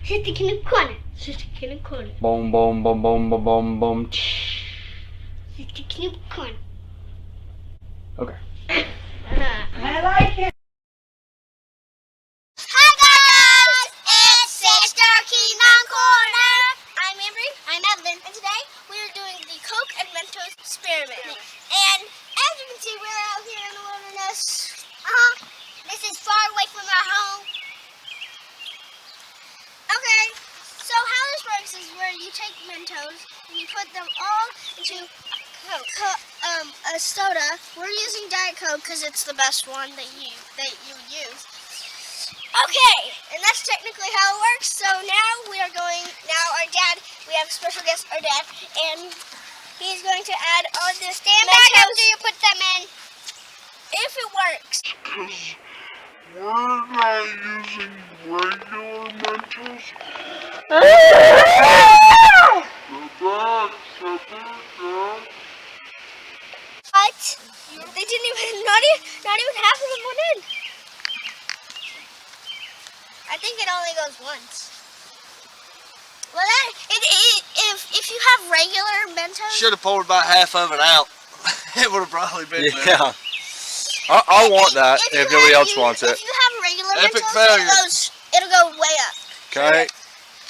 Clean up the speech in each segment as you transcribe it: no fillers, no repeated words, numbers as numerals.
Stick in the corner. Stick in the corner. Boom, boom, boom, boom, boom, boom, boom. Stick in the corner. Okay. I like it. Hi guys! It's Sister Keenan Corner. I'm Ambreen. I'm Evelyn. And today we are doing the Coke and Mentos experiment. And as you can see, we're out here in the wilderness. This is far away from our home. Okay, so how this works is where you take Mentos and you put them all into a soda. We're using Diet Coke because it's the best one that you would use. Okay, and that's technically how it works. So now we are going. Now our dad, we have a special guest, our dad, and he's going to add all this. Stand back after you put them in. If it works. We're not using regular Mentos. But they didn't even, not even half of them went in. I think it only goes once. Well, if you have regular Mentos. Should have poured about half of it out. It would have probably been better. Yeah. I want that if nobody else wants it. If you have regular Epic Mentos, failure. it'll go way up. Okay.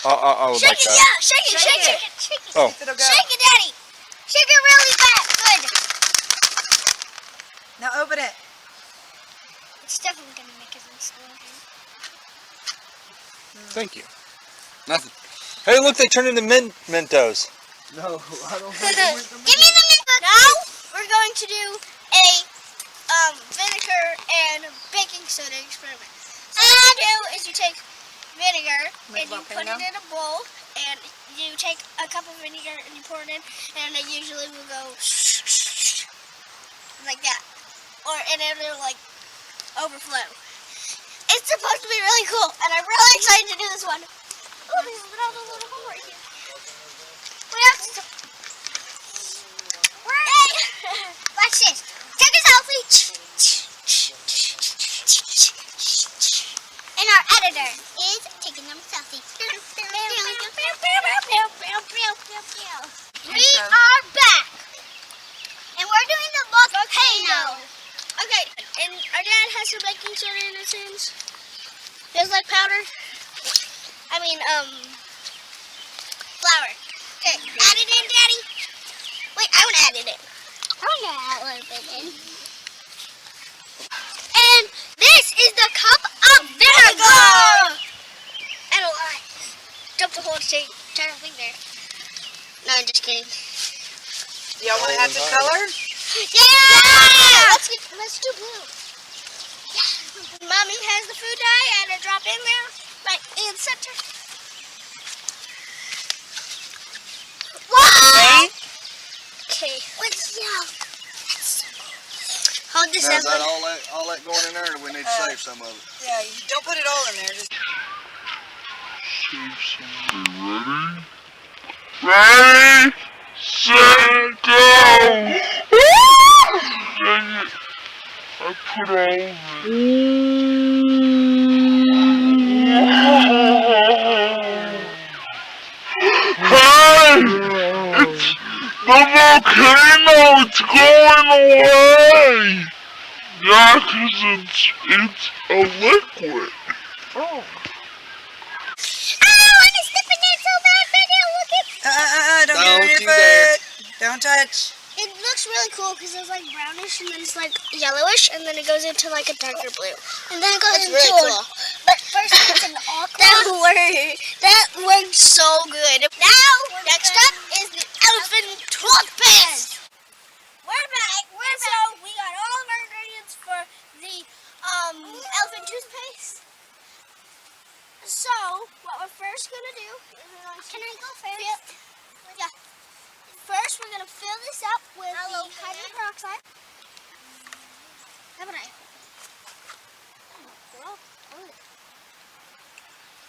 I would Shake like it, that. yeah, shake it. Oh. It'll go. Shake it, Daddy. Shake it really fast. Good. Now open it. It's definitely gonna make it explosion. Thank you. Nothing. Hey, look, they turned into Mentos. No, I don't Give me the Mentos. Now we're going to do a vinegar and baking soda experiment. So what you do is you take vinegar and you put it in a bowl, and you take a cup of vinegar and you pour it in, and it usually will go like that, and it'll like overflow. It's supposed to be really cool, and I'm really excited to do this one. Oh, there's another little hole right here. We have to. Hey, watch this. Take a selfie. And our editor is taking them selfies. We are back. And we're doing the volcano. Okay, and our dad has some baking soda in his hands. Feels like powder. Flour. Okay, add it in, Daddy. Wait, I want to add it in. I want to add a little bit in. And this is the cup of vinegar. And a lot. Dump the whole entire thing there. No, I'm just kidding. Y'all want to add the color? Yeah! Let's do blue. Yeah. Mommy has the food dye. Add a drop in there, right in the center. Whoa! Okay. What's yellow? Hold this Now, up. is that all that going in there, or do we need to save some of it? Yeah, you don't put it all in there. Just Ready, set, go! Dang it. I put all of it. Hey! It's the volcano! It's going away! Yeah, 'cause it's a liquid. Oh. don't get Don't in you your dare. foot. Don't touch. It looks really cool because it's like brownish and then it's like yellowish and then it goes into like a darker blue. And then it goes into really cool. But first it's an aqua. That worked so good. Now, next up is the elephant toothpaste. We're back. So we got all of our ingredients for the elephant toothpaste. So what we're first gonna do is we're going to Can I go first? Yeah. First, we're going to fill this up with the hydrogen peroxide. Haven't I?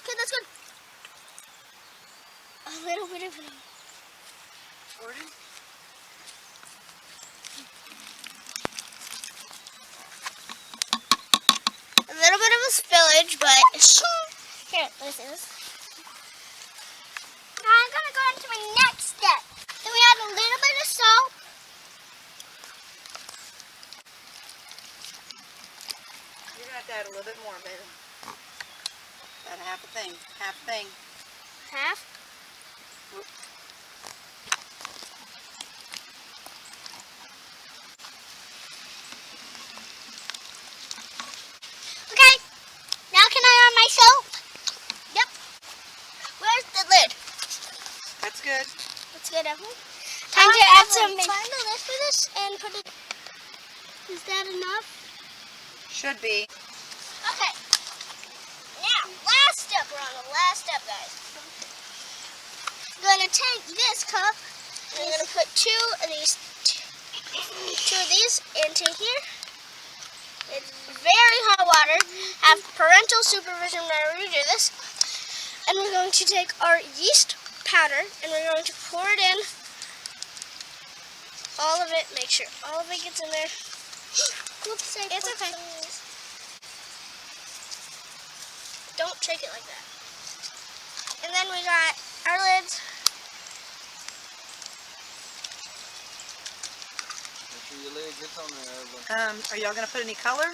Okay, that's good. A little bit of it. A little bit of a spillage, but here, this is. Now I'm gonna go into my next step. Then we add a little bit of salt. You're gonna have to add a little bit more, baby. About half a thing. Half a thing. Half. Okay. Now can I add my soap? Yep. Where's the lid? That's good. That's good, Evelyn. Time to add some. Find the lid for this and put it. Is that enough? Should be. Okay. Now, last step. We're on the last step, guys. I'm gonna take this cup and I'm gonna put two of these into here. It's very hot water. Have parental supervision whenever you do this. And we're going to take our yeast powder and we're going to pour it in. All of it. Make sure all of it gets in there. Whoops, it's okay. Don't shake it like that. And then we got our lids. Make sure your lid gets on there, Evelyn. Are y'all gonna put any color?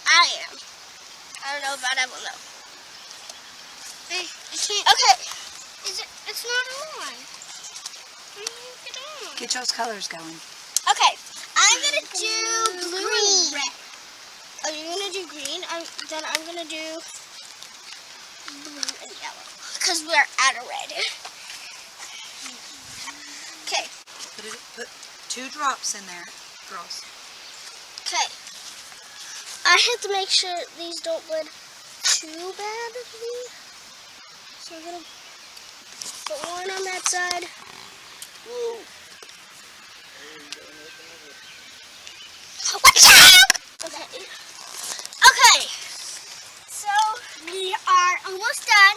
I am. I don't know about Evelyn though. Hey, you can't. Okay. It's not on. Get on. Get those colors going. Okay. I'm gonna do blue and red. Oh, you're gonna do green? Then I'm gonna do blue and yellow. Because we're out of red. Okay. Put 2 drops in there, girls. Okay. I have to make sure these don't bleed too badly. So I'm gonna put one on that side. Whoa. Okay. Okay. So we are almost done.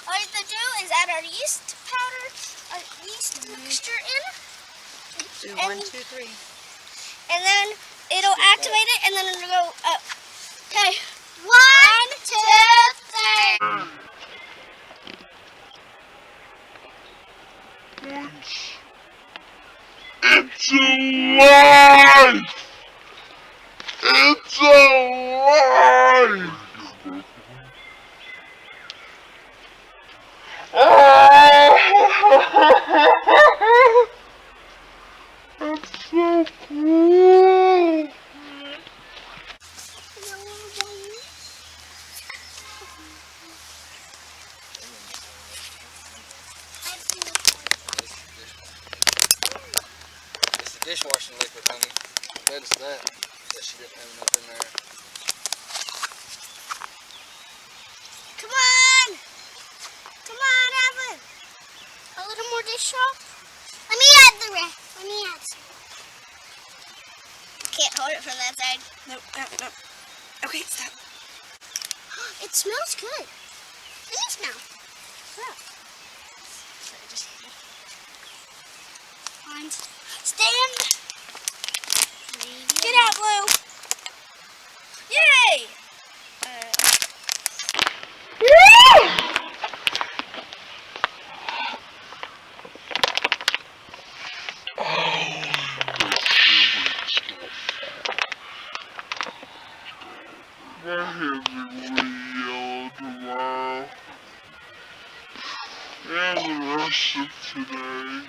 All we have to do is add our yeast powder, our yeast mixture in. Do And- 1, 2, 3. And then it'll activate it, and then it'll go up. Okay. 1, 2, 3. It's alive! It's alive! That's so cool! It's the dishwashing liquid, honey. I bet it's that. That she didn't have enough in there. Come on! Come on, Evelyn! A little more dish soap. Let me add the rest. Let me add some. Can't hold it from that side. Nope, nope, nope. Okay, stop. It smells good. Let me smell. Smell. Stand. Get out, Blue. Yay! My hands are really yellow tomorrow. And the rest of today.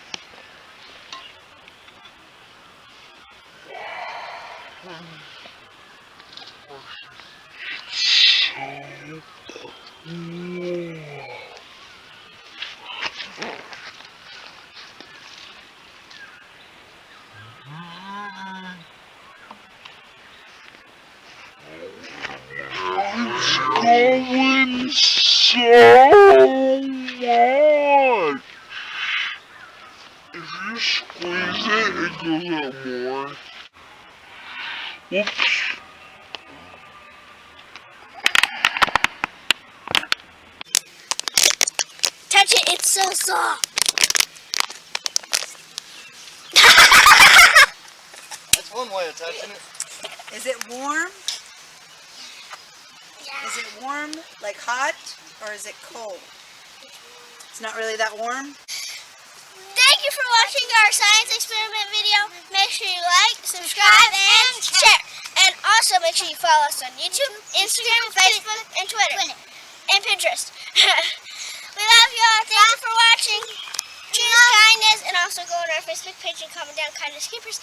So cool. It's going so much. If you squeeze it, it goes out more. Whoops. Touch it, it's so soft. That's one way of touching it. Is it warm? Yeah. Is it warm? Like hot? or is it cold? It's not really that warm? Thank you for watching our science experiment video. Make sure you like, subscribe, and share. And also make sure you follow us on YouTube, Instagram, Facebook, and Twitter. And Pinterest. We love you all. Thank you for watching. Choose kindness. And also go on our Facebook page and comment down kindness keepers.